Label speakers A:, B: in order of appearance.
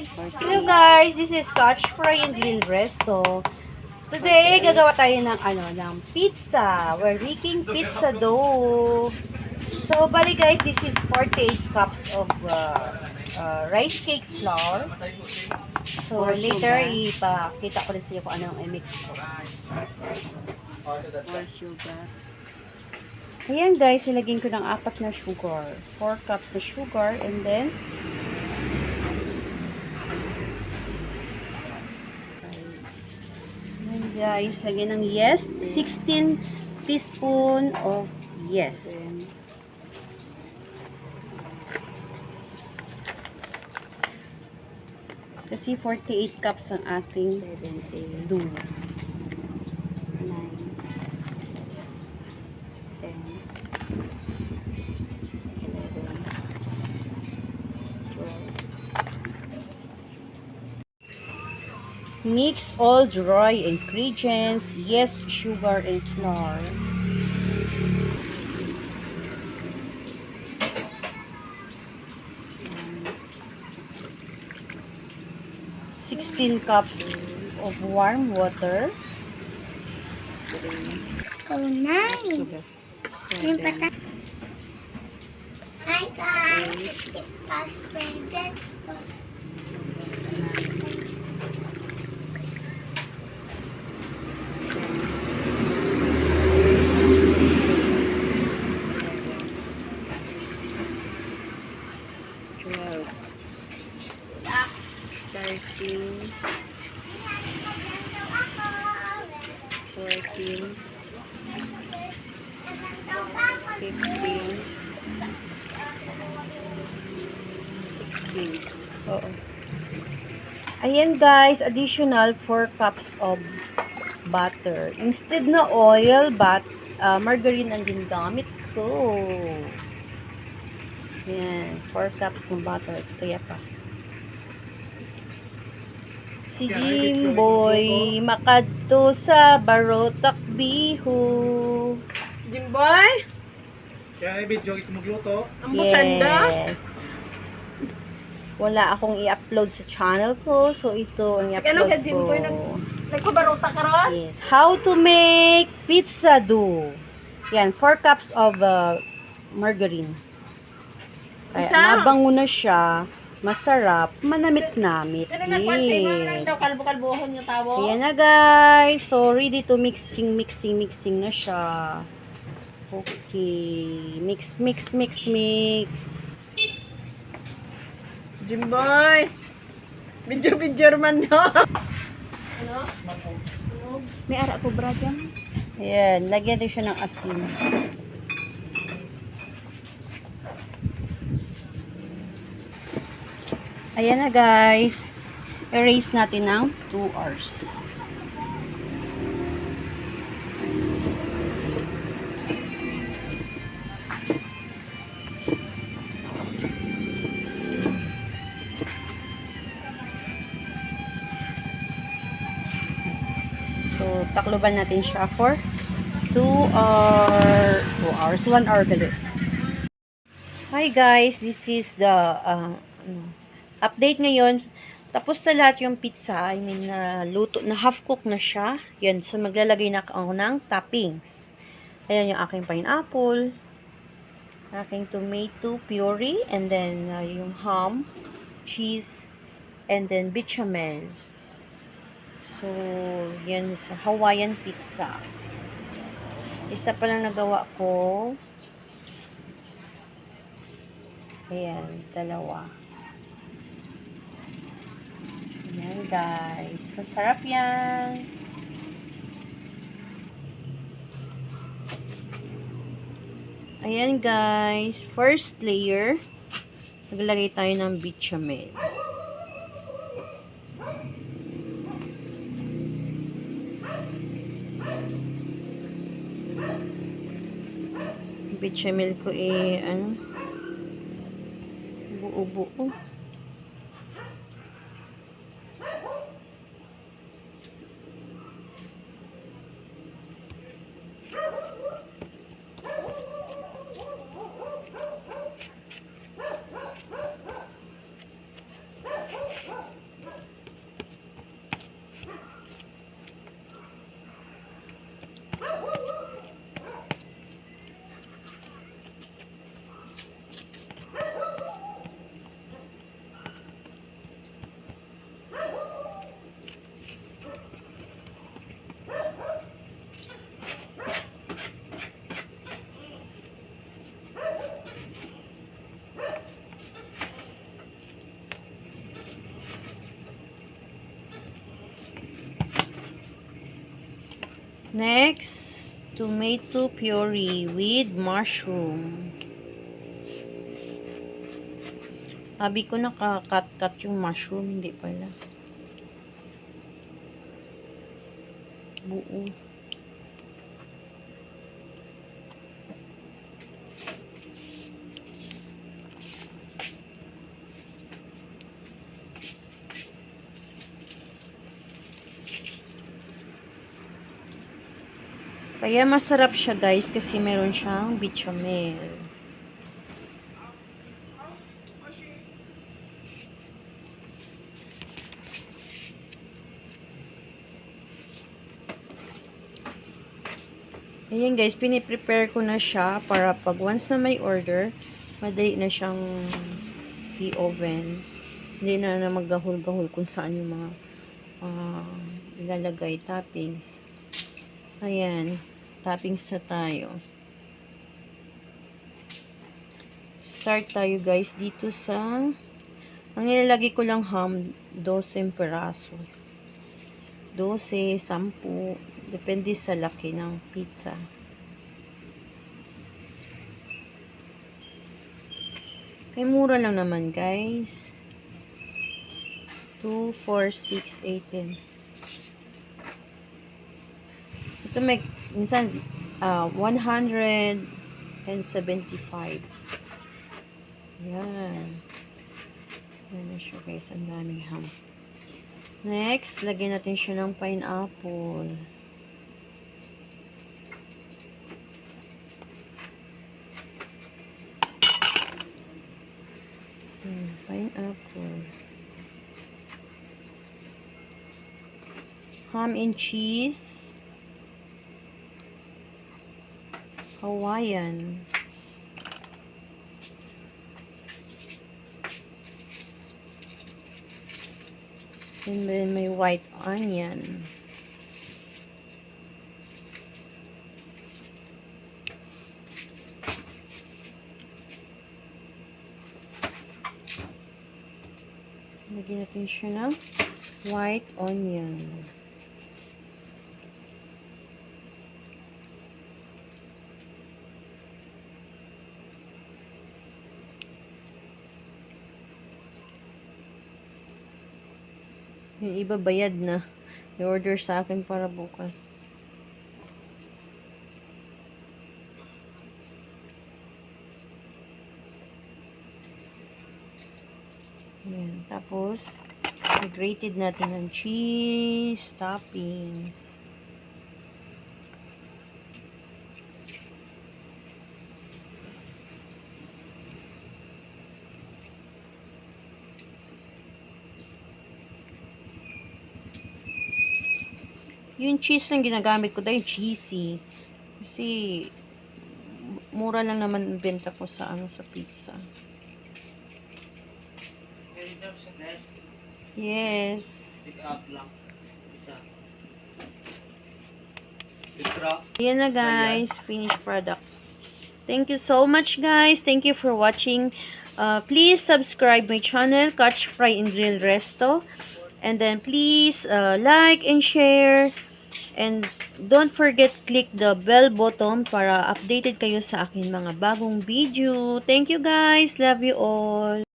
A: Hello guys, this is Scotch Fry and Grill Resto. Today, gagawa tayo ng pizza. We're making pizza dough. So, bali guys, this is 48 cups of rice cake flour. So, later, ipakita ko rin sa iyo kung anong i-mix ko. More sugar. Ayan guys, ilagyan ko ng 4 na sugar. 4 cups na sugar, and then guys, lagyan ng yes, 16 teaspoon of yes. Kasi 48 cups ang ating dough. 9, 10, 11, 12. Mix all dry ingredients, yes, sugar and flour. Sixteen cups of warm water.
B: So nice. Yung pata. Hi guys, it's Fast Princess.
A: Thirteen, 14, 15, 16. Oo. Ayan guys, additional 4 cups of butter. Instead na oil, margarine ang ginamit ko. Ayan, 4 cups ng butter. Ito kaya pa. Si Jimboy makadto sa barotak biho.
C: Jimboy?
D: Kaya video ito magluto.
C: Ang butanda?
A: Yes. Wala akong i-upload sa channel ko. So, ito ang i-upload
C: Ano ka,
A: ko.
C: Jimboy? Nagpabarota ka ron?
A: Yes. How to make pizza dough. Yan, 4 cups of margarine. Kaya,
C: Isa?
A: mabango na siya. Masarap. Manamit-namit.
C: Sino nagpan sa mga daw kalbo-kalbohon yung tawo?
A: Ayan na guys. So, ready to mixing na siya. Okay. Mix.
C: Jimboy! Video man no? Ano?
B: May ara ko bra dyan.
A: Ayan. Lagyan din siya ng asin. Ayan na guys. Erase natin ng 2 hours. So, takloban natin siya for 2 hours. 1 hour gali. Hi guys, this is the update ngayon. Tapos na lahat yung pizza. Luto na, half cook na siya. Yan, so maglalagay na ako ng toppings. Ayan yung aking pineapple, aking tomato puree, and then yung ham, cheese, and then bechamel. So, yan sa Hawaiian pizza. Isa pa lang nagawa ko. Ayan, 2. Ayan guys. Masarap yan. Ayan guys. First layer. Naglagay tayo ng bechamel. Bechamel ko buo-buo. Next, tomato puree with mushroom. Sabi ko nakakat-cut yung mushroom, hindi pala. Buo. Kaya masarap siya guys kasi meron siyang bechamel. Ayan guys, piniprepare ko na siya para pag once na may order, madali na siyang i-oven. Hindi na maggahol-gahol kung saan yung mga ilalagay toppings. Ayan, toppings na tayo. Start tayo guys dito sa, ang ilalagay ko lang ham, 12 peraso. 12, 10, depende sa laki ng pizza. Kaya mura lang naman guys. 2, 4, 6, 18. Ito may, minsan, 175. Yan. Yan na siya guys, ang daming ham. Next, lagyan natin siya ng pineapple. Pineapple. Ham and cheese. Hawaiian. And then may white onion. Lagyan natin siya ng white onion. Yung iba bayad na. I-order sa akin para bukas. Ayan. Tapos, grated natin ng cheese, toppings. Yung cheese na ginagamit ko dahil cheesy. Kasi, mura lang naman ang benta ko sa sa pizza. Yes.
E: Pick up lang. Isa.
A: Ayan na guys, finished product. Thank you so much guys. Thank you for watching. Please subscribe my channel, Catch Fry and Grill Resto. And then please like and share. And don't forget click the bell button para updated kayo sa akin mga bagong video. Thank you guys. Love you all.